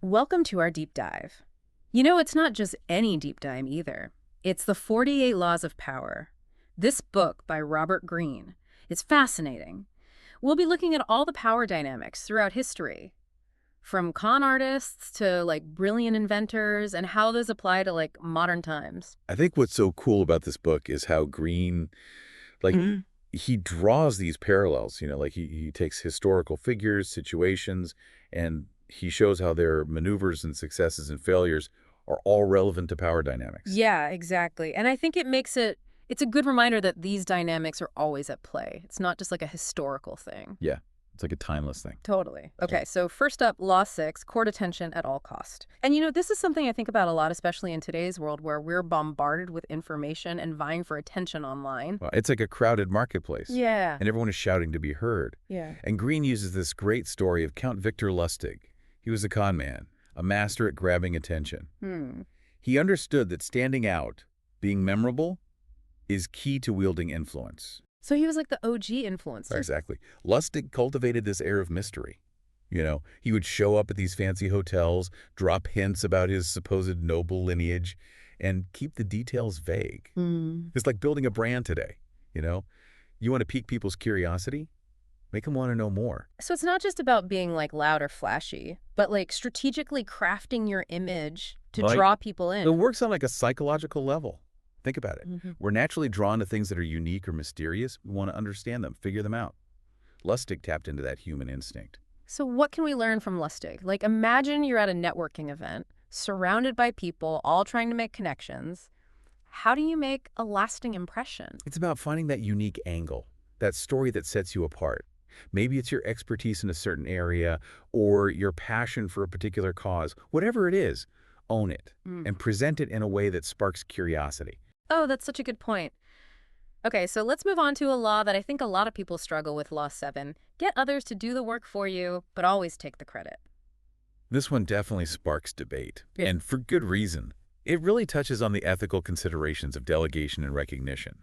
Welcome to our deep dive. It's not just any deep dive either. It's the 48 Laws of Power. This book by Robert Greene. It's fascinating. We'll be looking at all the power dynamics throughout history, from con artists to brilliant inventors and how those apply to modern times. I think what's so cool about this book is how Green, like, Mhm. he draws these parallels, he takes historical figures, situations, and he shows how their maneuvers and successes and failures are all relevant to power dynamics. Yeah, exactly. And I think it's a good reminder that these dynamics are always at play. It's not just like a historical thing. Yeah, it's like a timeless thing. Totally. Okay, so first up, Law 6, court attention at all cost. And this is something I think about a lot, especially in today's world where we're bombarded with information and vying for attention online. Well, it's like a crowded marketplace. Yeah. And everyone is shouting to be heard. Yeah. And Green uses this great story of Count Victor Lustig. He was a con man, a master at grabbing attention. He understood that standing out, being memorable, is key to wielding influence. So he was like the OG influencer. Exactly. Lustig cultivated this air of mystery. He would show up at these fancy hotels, drop hints about his supposed noble lineage, and keep the details vague. It's like building a brand today, You want to pique people's curiosity? Make them want to know more. So it's not just about being loud or flashy, but strategically crafting your image to draw people in. It works on a psychological level. Think about it. We're naturally drawn to things that are unique or mysterious. We want to understand them, figure them out. Lustig tapped into that human instinct. So what can we learn from Lustig? Imagine you're at a networking event, surrounded by people, all trying to make connections. How do you make a lasting impression? It's about finding that unique angle, that story that sets you apart. Maybe it's your expertise in a certain area or your passion for a particular cause. Whatever it is, own it and present it in a way that sparks curiosity. Oh, that's such a good point. Okay, so let's move on to a law that I think a lot of people struggle with, Law 7. Get others to do the work for you, but always take the credit. This one definitely sparks debate, Yeah. and for good reason. It really touches on the ethical considerations of delegation and recognition.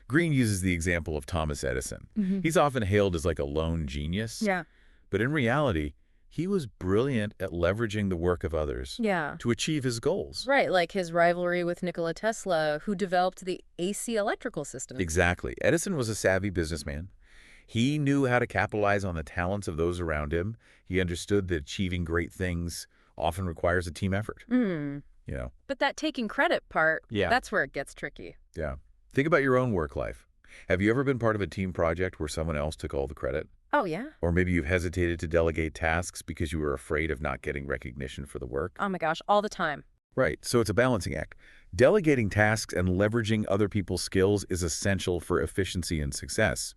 Green uses the example of Thomas Edison. He's often hailed as a lone genius. Yeah. But in reality, he was brilliant at leveraging the work of others Yeah. to achieve his goals. Right, like his rivalry with Nikola Tesla, who developed the AC electrical system. Exactly. Edison was a savvy businessman. He knew how to capitalize on the talents of those around him. He understood that achieving great things often requires a team effort. But that taking credit part, Yeah. that's where it gets tricky. Yeah. Think about your own work life. Have you ever been part of a team project where someone else took all the credit? Oh, yeah? Or maybe you've hesitated to delegate tasks because you were afraid of not getting recognition for the work? Oh my gosh, all the time. Right. So it's a balancing act. Delegating tasks and leveraging other people's skills is essential for efficiency and success.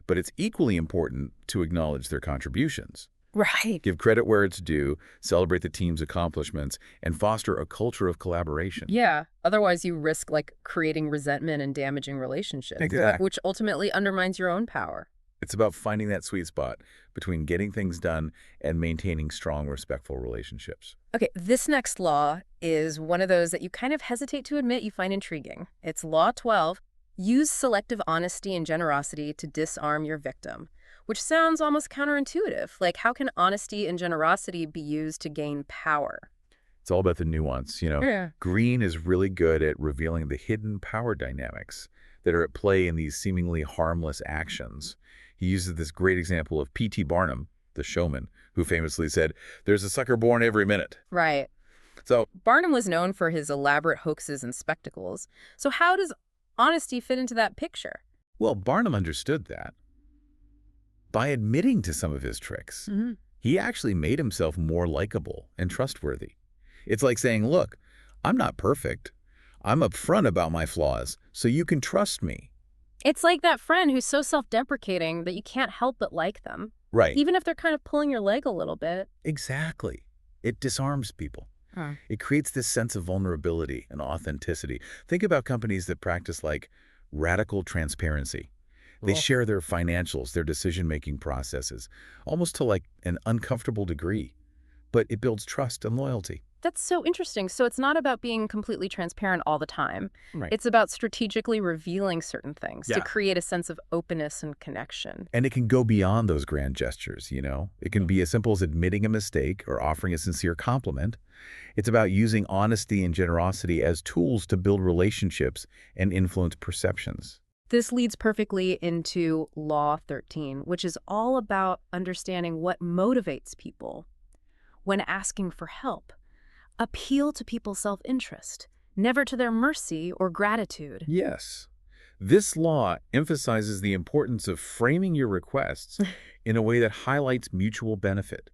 But it's equally important to acknowledge their contributions. Right. Give credit where it's due, celebrate the team's accomplishments, and foster a culture of collaboration. Yeah. Otherwise, you risk creating resentment and damaging relationships, Exactly. which ultimately undermines your own power. It's about finding that sweet spot between getting things done and maintaining strong, respectful relationships. Okay, this next law is one of those that you kind of hesitate to admit you find intriguing. It's Law 12. Use selective honesty and generosity to disarm your victim, which sounds almost counterintuitive. How can honesty and generosity be used to gain power? It's all about the nuance. Yeah. Green is really good at revealing the hidden power dynamics that are at play in these seemingly harmless actions. He uses this great example of P.T. Barnum, the showman, who famously said, "There's a sucker born every minute." Right. So, Barnum was known for his elaborate hoaxes and spectacles. So how does honesty fit into that picture? well, Barnum understood that. By admitting to some of his tricks, he actually made himself more likable and trustworthy. It's like saying, look, I'm not perfect. I'm upfront about my flaws, so you can trust me. It's like that friend who's so self-deprecating that you can't help but like them, Right. even if they're kind of pulling your leg a little bit. Exactly. It disarms people. It creates this sense of vulnerability and authenticity. Think about companies that practice radical transparency. They Well, share their financials, their decision-making processes, almost to an uncomfortable degree. but it builds trust and loyalty. That's so interesting. So it's not about being completely transparent all the time. Right. It's about strategically revealing certain things to Yeah. create a sense of openness and connection. And it can go beyond those grand gestures, you know? It can be as simple as admitting a mistake or offering a sincere compliment. It's about using honesty and generosity as tools to build relationships and influence perceptions. This leads perfectly into Law 13, which is all about understanding what motivates people when asking for help. Appeal to people's self-interest, never to their mercy or gratitude. Yes. This law emphasizes the importance of framing your requests in a way that highlights mutual benefit.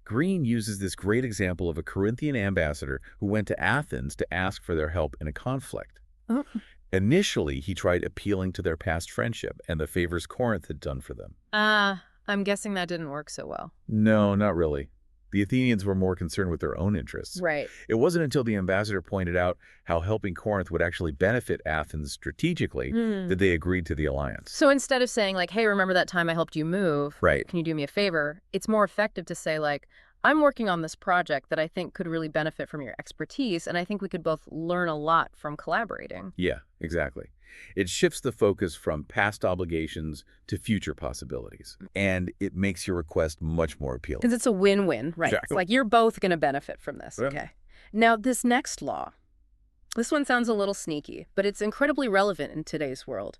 Green uses this great example of a Corinthian ambassador who went to Athens to ask for their help in a conflict. Oh. Initially, he tried appealing to their past friendship and the favors Corinth had done for them. I'm guessing that didn't work so well. No, not really. The Athenians were more concerned with their own interests. Right. It wasn't until the ambassador pointed out how helping Corinth would actually benefit Athens strategically that they agreed to the alliance. So instead of saying like, hey, remember that time I helped you move? Right. Can you do me a favor? It's more effective to say like, I'm working on this project that I think could really benefit from your expertise, and I think we could both learn a lot from collaborating. Yeah, exactly. It shifts the focus from past obligations to future possibilities, and it makes your request much more appealing. Because it's a win-win, right? Exactly. It's like you're both going to benefit from this. Yeah. Okay. Now, this next law, this one sounds a little sneaky, but it's incredibly relevant in today's world.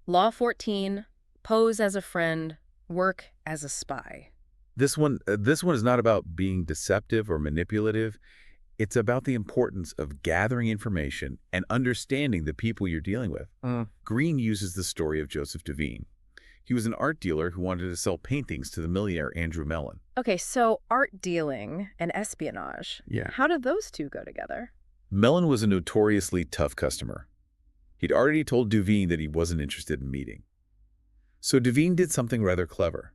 Law 14, pose as a friend, work as a spy. This one is not about being deceptive or manipulative. It's about the importance of gathering information and understanding the people you're dealing with. Green uses the story of Joseph Devine. He was an art dealer who wanted to sell paintings to the millionaire Andrew Mellon. Okay, so art dealing and espionage. Yeah. How did those two go together? Mellon was a notoriously tough customer. He'd already told Devine that he wasn't interested in meeting. So Devine did something rather clever.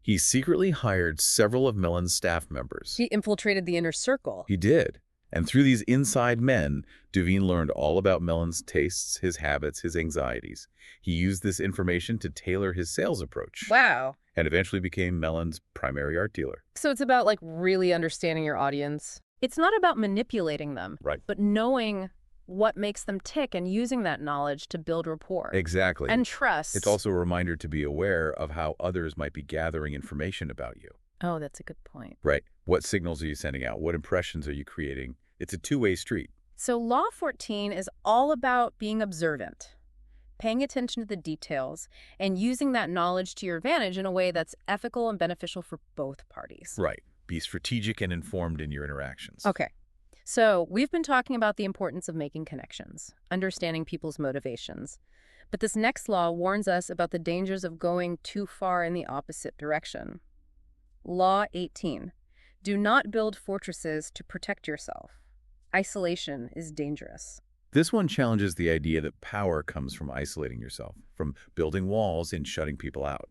He secretly hired several of Mellon's staff members. He infiltrated the inner circle. He did. And through these inside men, Devine learned all about Mellon's tastes, his habits, his anxieties. He used this information to tailor his sales approach. Wow. And eventually became Mellon's primary art dealer. So it's about like really understanding your audience. It's not about manipulating them, Right. but knowing what makes them tick and using that knowledge to build rapport. Exactly. And trust. It's also a reminder to be aware of how others might be gathering information about you. Oh, that's a good point. Right. What signals are you sending out? What impressions are you creating? It's a two-way street. So Law 14 is all about being observant, paying attention to the details, and using that knowledge to your advantage in a way that's ethical and beneficial for both parties. Right. Be strategic and informed in your interactions. Okay. So we've been talking about the importance of making connections, understanding people's motivations. But this next law warns us about the dangers of going too far in the opposite direction. Law 18. Do not build fortresses to protect yourself. Isolation is dangerous. This one challenges the idea that power comes from isolating yourself, from building walls and shutting people out.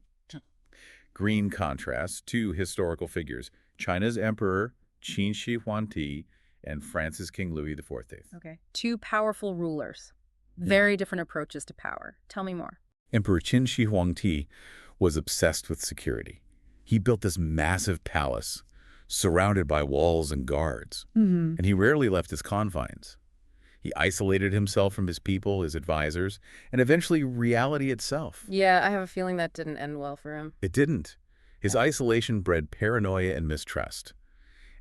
Green contrasts two historical figures, China's Emperor Qin Shi Huangdi and France's King Louis XIV. Okay. Two powerful rulers. Very different approaches to power. Tell me more. Emperor Qin Shi Huangdi was obsessed with security. He built this massive palace surrounded by walls and guards, and he rarely left his confines. He isolated himself from his people, his advisors, and eventually reality itself. Yeah, I have a feeling that didn't end well for him. It didn't. His isolation bred paranoia and mistrust,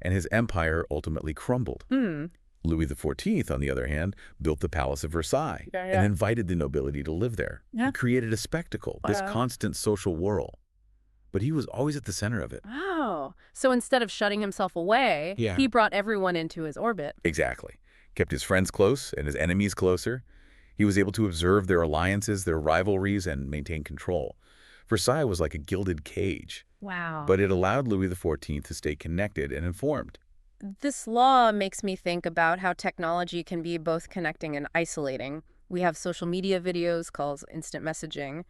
and his empire ultimately crumbled. Louis XIV, on the other hand, built the Palace of Versailles and invited the nobility to live there. He created a spectacle, this constant social whirl. But he was always at the center of it. Oh, so instead of shutting himself away, he brought everyone into his orbit. Exactly. Kept his friends close and his enemies closer. He was able to observe their alliances, their rivalries, and maintain control. Versailles was like a gilded cage. Wow. But it allowed Louis XIV to stay connected and informed. This law makes me think about how technology can be both connecting and isolating. We have social media videos, calls, instant messaging.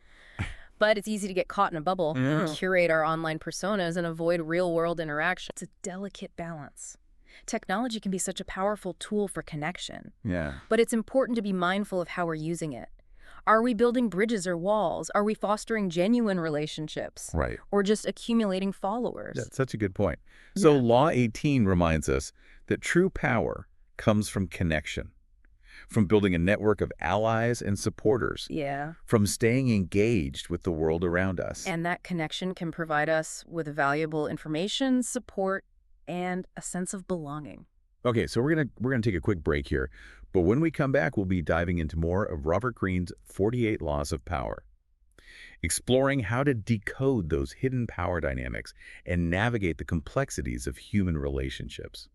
But it's easy to get caught in a bubble, curate our online personas, and avoid real-world interaction. It's a delicate balance. Technology can be such a powerful tool for connection. Yeah. But it's important to be mindful of how we're using it. Are we building bridges or walls? Are we fostering genuine relationships? Right. Or just accumulating followers? That's such a good point. So Yeah. Law 18 reminds us that true power comes from connection, from building a network of allies and supporters, Yeah. from staying engaged with the world around us. And that connection can provide us with valuable information, support, and a sense of belonging. Okay, so we're gonna take a quick break here, but when we come back, we'll be diving into more of Robert Greene's 48 Laws of Power, exploring how to decode those hidden power dynamics and navigate the complexities of human relationships.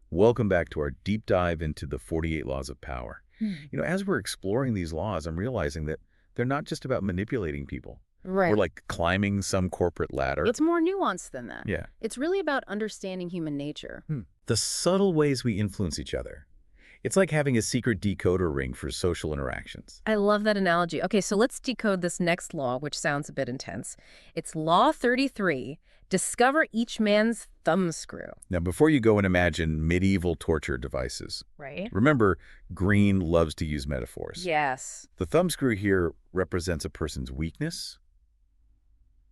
Welcome back to our deep dive into the 48 Laws of Power. As we're exploring these laws, I'm realizing that they're not just about manipulating people Right. or like climbing some corporate ladder. It's more nuanced than that. Yeah. It's really about understanding human nature. The subtle ways we influence each other. It's like having a secret decoder ring for social interactions. I love that analogy. Okay, so let's decode this next law, which sounds a bit intense. It's Law 33, discover each man's thumbscrew. Now, before you go and imagine medieval torture devices, Right? remember, Green loves to use metaphors. Yes. The thumbscrew here represents a person's weakness,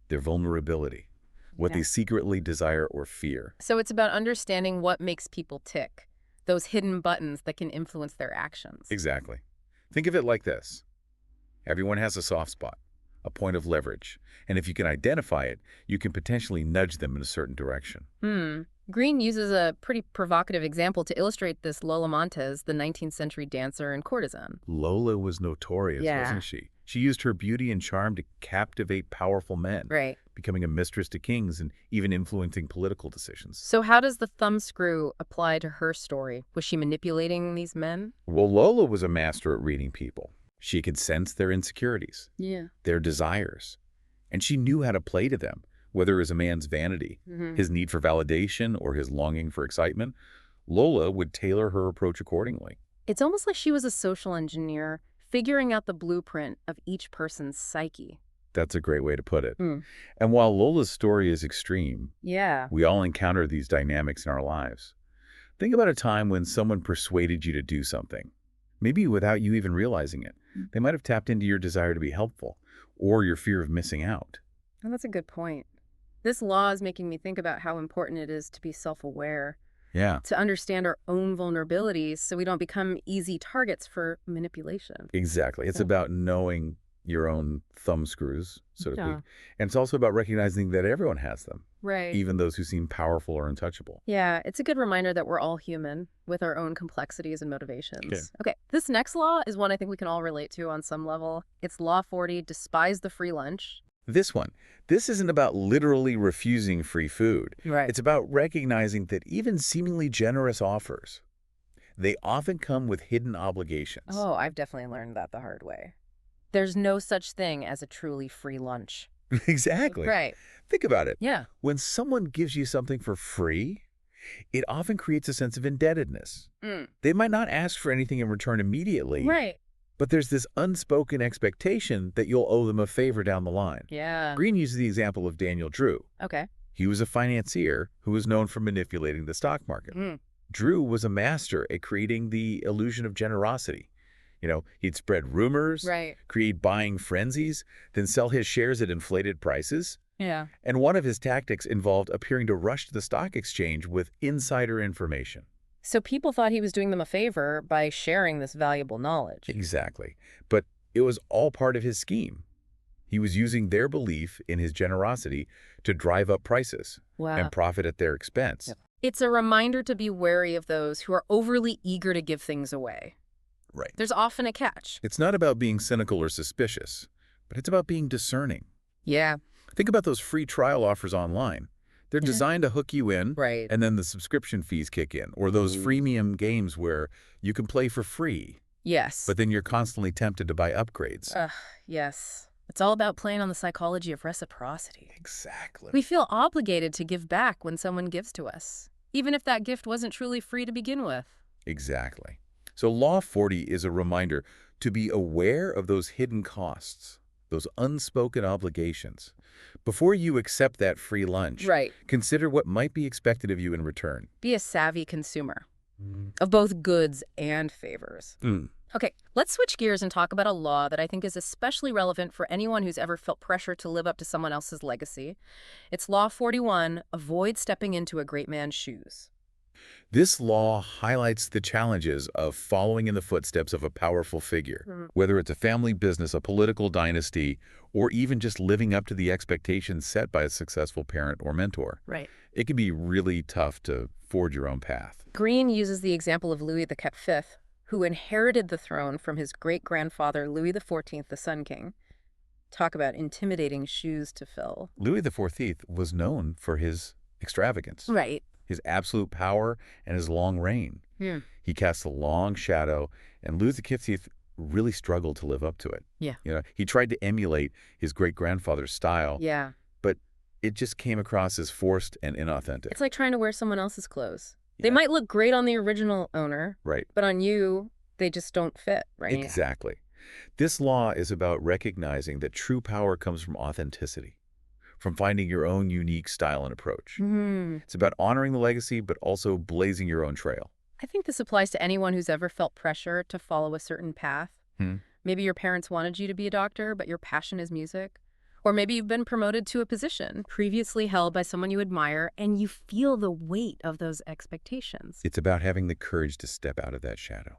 their vulnerability, what Yeah. they secretly desire or fear. So it's about understanding what makes people tick, those hidden buttons that can influence their actions. Exactly. Think of it like this. Everyone has a soft spot, a point of leverage, and if you can identify it, you can potentially nudge them in a certain direction. Green uses a pretty provocative example to illustrate this. Lola Montez, the 19th century dancer and courtesan. Lola was notorious, Yeah. wasn't she? She used her beauty and charm to captivate powerful men, Right. becoming a mistress to kings and even influencing political decisions. So how does the thumbscrew apply to her story? Was she manipulating these men? Well, Lola was a master at reading people. She could sense their insecurities, Yeah. their desires, and she knew how to play to them, whether it was a man's vanity, his need for validation, or his longing for excitement. Lola would tailor her approach accordingly. It's almost like she was a social engineer, figuring out the blueprint of each person's psyche. That's a great way to put it. And while Lola's story is extreme, Yeah. we all encounter these dynamics in our lives. Think about a time when someone persuaded you to do something, maybe without you even realizing it. They might have tapped into your desire to be helpful or your fear of missing out. And that's a good point. This law is making me think about how important it is to be self-aware, Yeah, to understand our own vulnerabilities so we don't become easy targets for manipulation. exactly. It's Yeah. about knowing your own thumbscrews, so to Yeah. speak. And it's also about recognizing that everyone has them, Right. even those who seem powerful or untouchable. Yeah, it's a good reminder that we're all human with our own complexities and motivations. Okay. Okay, this next law is one I think we can all relate to on some level. It's Law 40, despise the free lunch. This isn't about literally refusing free food. Right. It's about recognizing that even seemingly generous offers, they often come with hidden obligations. Oh, I've definitely learned that the hard way. There's no such thing as a truly free lunch. Exactly. Right. Think about it. Yeah. When someone gives you something for free, it often creates a sense of indebtedness. They might not ask for anything in return immediately, Right. but there's this unspoken expectation that you'll owe them a favor down the line. Yeah. Green uses the example of Daniel Drew. Okay. He was a financier who was known for manipulating the stock market. Drew was a master at creating the illusion of generosity. He'd spread rumors, Right. create buying frenzies, then sell his shares at inflated prices. Yeah. And one of his tactics involved appearing to rush to the stock exchange with insider information. So people thought he was doing them a favor by sharing this valuable knowledge. Exactly. But it was all part of his scheme. He was using their belief in his generosity to drive up prices Wow. and profit at their expense. Yep. It's a reminder to be wary of those who are overly eager to give things away. Right. There's often a catch. It's not about being cynical or suspicious, but it's about being discerning. Yeah. Think about those free trial offers online. They're designed to hook you in, Right. and then the subscription fees kick in, or those freemium games where you can play for free, Yes. but then you're constantly tempted to buy upgrades. Yes. It's all about playing on the psychology of reciprocity. Exactly. We feel obligated to give back when someone gives to us, even if that gift wasn't truly free to begin with. Exactly. So Law 40 is a reminder to be aware of those hidden costs, those unspoken obligations. Before you accept that free lunch, Right. consider what might be expected of you in return. Be a savvy consumer. of both goods and favors. Mm. Okay, let's switch gears and talk about a law that I think is especially relevant for anyone who's ever felt pressure to live up to someone else's legacy. It's Law 41, avoid stepping into a great man's shoes. This law highlights the challenges of following in the footsteps of a powerful figure, whether it's a family business, a political dynasty, or even just living up to the expectations set by a successful parent or mentor. Right. It can be really tough to forge your own path. Green uses the example of Louis XV, who inherited the throne from his great-grandfather Louis XIV, the Sun King. Talk about intimidating shoes to fill. Louis XIV was known for his extravagance, Right. his absolute power, and his long reign. Yeah. He cast a long shadow, and Louis XV really struggled to live up to it. Yeah. He tried to emulate his great-grandfather's style, Yeah. but it just came across as forced and inauthentic. It's like trying to wear someone else's clothes. They Yeah. might look great on the original owner, Right. but on you, they just don't fit, right? Exactly. This law is about recognizing that true power comes from authenticity, from finding your own unique style and approach. It's about honoring the legacy, but also blazing your own trail. I think this applies to anyone who's ever felt pressure to follow a certain path. Maybe your parents wanted you to be a doctor, but your passion is music. Or maybe you've been promoted to a position previously held by someone you admire, and you feel the weight of those expectations. It's about having the courage to step out of that shadow,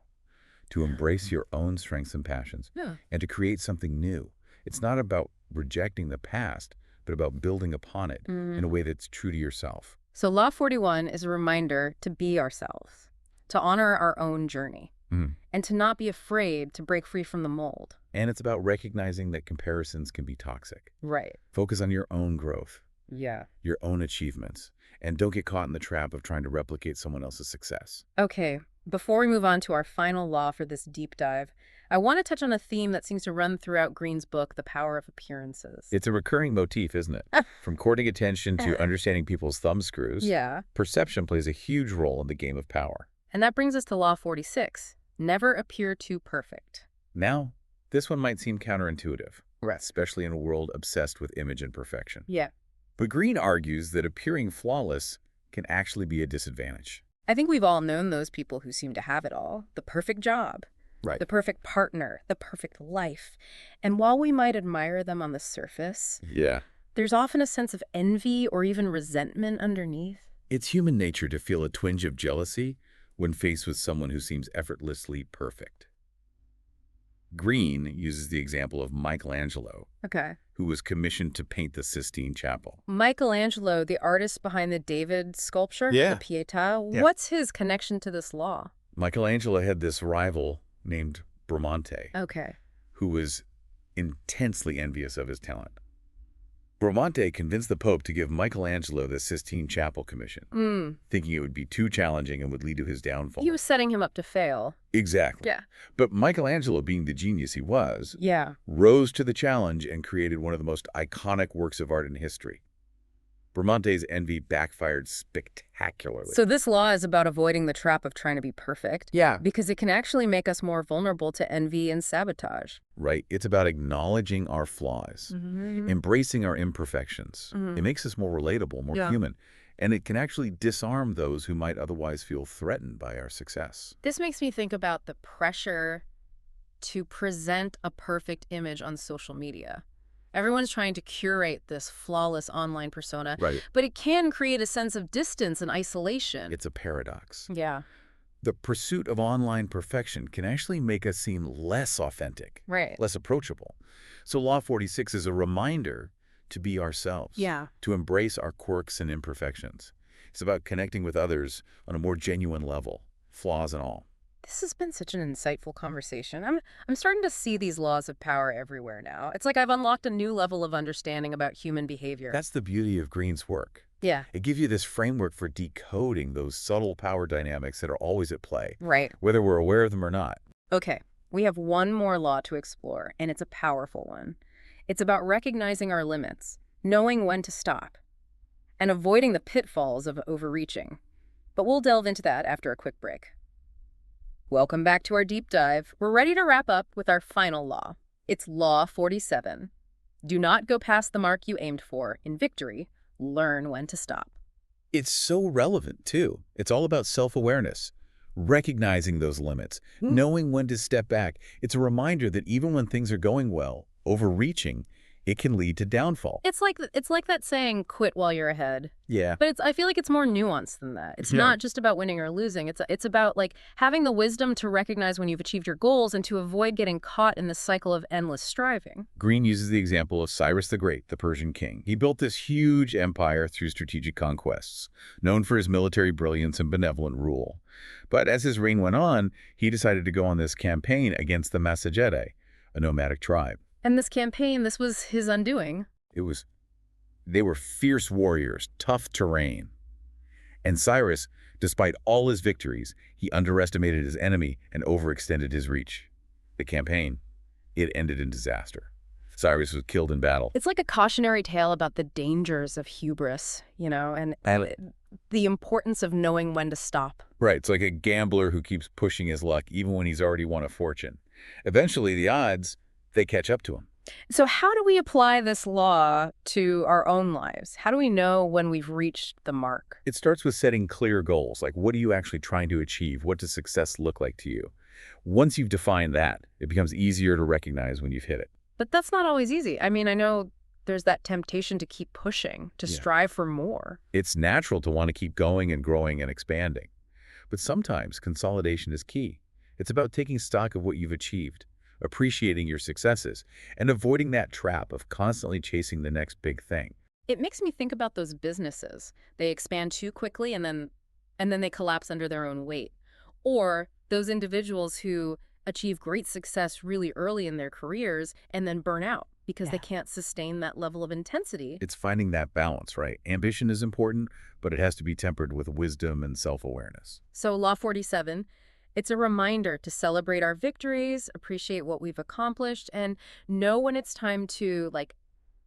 to embrace your own strengths and passions, and to create something new. It's not about rejecting the past, but about building upon it in a way that's true to yourself. So Law 41 is a reminder to be ourselves, to honor our own journey, and to not be afraid to break free from the mold. And it's about recognizing that comparisons can be toxic. Right. Focus on your own growth, Yeah. your own achievements, and don't get caught in the trap of trying to replicate someone else's success. Okay, before we move on to our final law for this deep dive, I want to touch on a theme that seems to run throughout Green's book, The Power of Appearances. It's a recurring motif, isn't it? From courting attention to understanding people's thumbscrews, Yeah. perception plays a huge role in the game of power. And that brings us to Law 46, never appear too perfect. Now, this one might seem counterintuitive, Right. especially in a world obsessed with image and perfection. Yeah. But Green argues that appearing flawless can actually be a disadvantage. I think we've all known those people who seem to have it all. The perfect job, Right. the perfect partner, the perfect life. And while we might admire them on the surface, Yeah. there's often a sense of envy or even resentment underneath. It's human nature to feel a twinge of jealousy when faced with someone who seems effortlessly perfect. Green uses the example of Michelangelo, Okay. who was commissioned to paint the Sistine Chapel. Michelangelo, the artist behind the David sculpture, Yeah. the Pietà, Yeah. what's his connection to this law? Michelangelo had this rival named Bramante, Okay. who was intensely envious of his talent. Bramante convinced the Pope to give Michelangelo the Sistine Chapel commission, thinking it would be too challenging and would lead to his downfall. He was setting him up to fail. Exactly. Yeah. But Michelangelo, being the genius he was, Yeah. rose to the challenge and created one of the most iconic works of art in history. Bramante's envy backfired spectacularly. So this law is about avoiding the trap of trying to be perfect. Yeah. Because it can actually make us more vulnerable to envy and sabotage. Right. It's about acknowledging our flaws, embracing our imperfections. It makes us more relatable, more human, and it can actually disarm those who might otherwise feel threatened by our success. This makes me think about the pressure to present a perfect image on social media. Everyone's trying to curate this flawless online persona, Right. but it can create a sense of distance and isolation. It's a paradox. Yeah. The pursuit of online perfection can actually make us seem less authentic, Right. less approachable. So Law 46 is a reminder to be ourselves, Yeah. to embrace our quirks and imperfections. It's about connecting with others on a more genuine level, flaws and all. This has been such an insightful conversation. I'm starting to see these laws of power everywhere now. It's like I've unlocked a new level of understanding about human behavior. That's the beauty of Green's work. Yeah. It gives you this framework for decoding those subtle power dynamics that are always at play, Right. whether we're aware of them or not. Okay. We have one more law to explore, and it's a powerful one. It's about recognizing our limits, knowing when to stop, and avoiding the pitfalls of overreaching. But we'll delve into that after a quick break. Welcome back to our deep dive. We're ready to wrap up with our final law. It's Law 47. Do not go past the mark you aimed for. In victory, learn when to stop. It's so relevant, too. It's all about self-awareness. Recognizing those limits, knowing when to step back, it's a reminder that even when things are going well, overreaching, it can lead to downfall. It's like that saying, quit while you're ahead. Yeah. But I feel like it's more nuanced than that. It's not just about winning or losing. It's about like having the wisdom to recognize when you've achieved your goals and to avoid getting caught in the cycle of endless striving. Green uses the example of Cyrus the Great, the Persian king. He built this huge empire through strategic conquests, known for his military brilliance and benevolent rule. But as his reign went on, he decided to go on this campaign against the Massagetae, a nomadic tribe. And this campaign, this was his undoing. They were fierce warriors, tough terrain. And Cyrus, despite all his victories, he underestimated his enemy and overextended his reach. The campaign, it ended in disaster. Cyrus was killed in battle. It's like a cautionary tale about the dangers of hubris, and the importance of knowing when to stop. Right, it's like a gambler who keeps pushing his luck even when he's already won a fortune. Eventually, the odds, they catch up to him. So how do we apply this law to our own lives? How do we know when we've reached the mark? It starts with setting clear goals, like what are you actually trying to achieve? What does success look like to you? Once you've defined that, it becomes easier to recognize when you've hit it. But that's not always easy. I mean, I know there's that temptation to keep pushing, to strive for more. It's natural to want to keep going and growing and expanding. But sometimes consolidation is key. It's about taking stock of what you've achieved, appreciating your successes, and avoiding that trap of constantly chasing the next big thing. It makes me think about those businesses. They expand too quickly and then they collapse under their own weight. Or those individuals who achieve great success really early in their careers and then burn out because they can't sustain that level of intensity. It's finding that balance, right? Ambition is important, but it has to be tempered with wisdom and self-awareness. So Law 47, it's a reminder to celebrate our victories, appreciate what we've accomplished, and know when it's time to,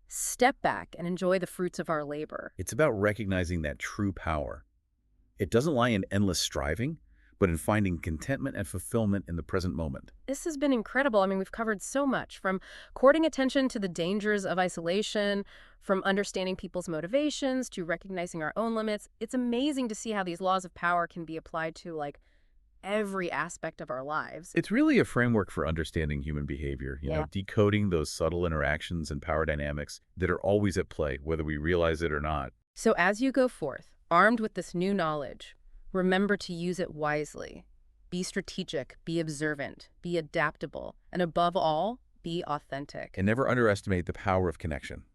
step back and enjoy the fruits of our labor. It's about recognizing that true power. It doesn't lie in endless striving, but in finding contentment and fulfillment in the present moment. This has been incredible. I mean, we've covered so much, from courting attention to the dangers of isolation, from understanding people's motivations to recognizing our own limits. It's amazing to see how these laws of power can be applied to, every aspect of our lives. It's really a framework for understanding human behavior, decoding those subtle interactions and power dynamics that are always at play, whether we realize it or not. So as you go forth, armed with this new knowledge, remember to use it wisely. Be strategic, be observant, be adaptable, and above all, be authentic. And never underestimate the power of connection,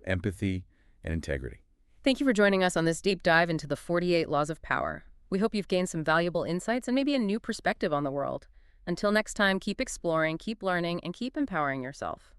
empathy, and integrity. Thank you for joining us on this deep dive into the 48 Laws of Power. We hope you've gained some valuable insights and maybe a new perspective on the world. Until next time, keep exploring, keep learning, and keep empowering yourself.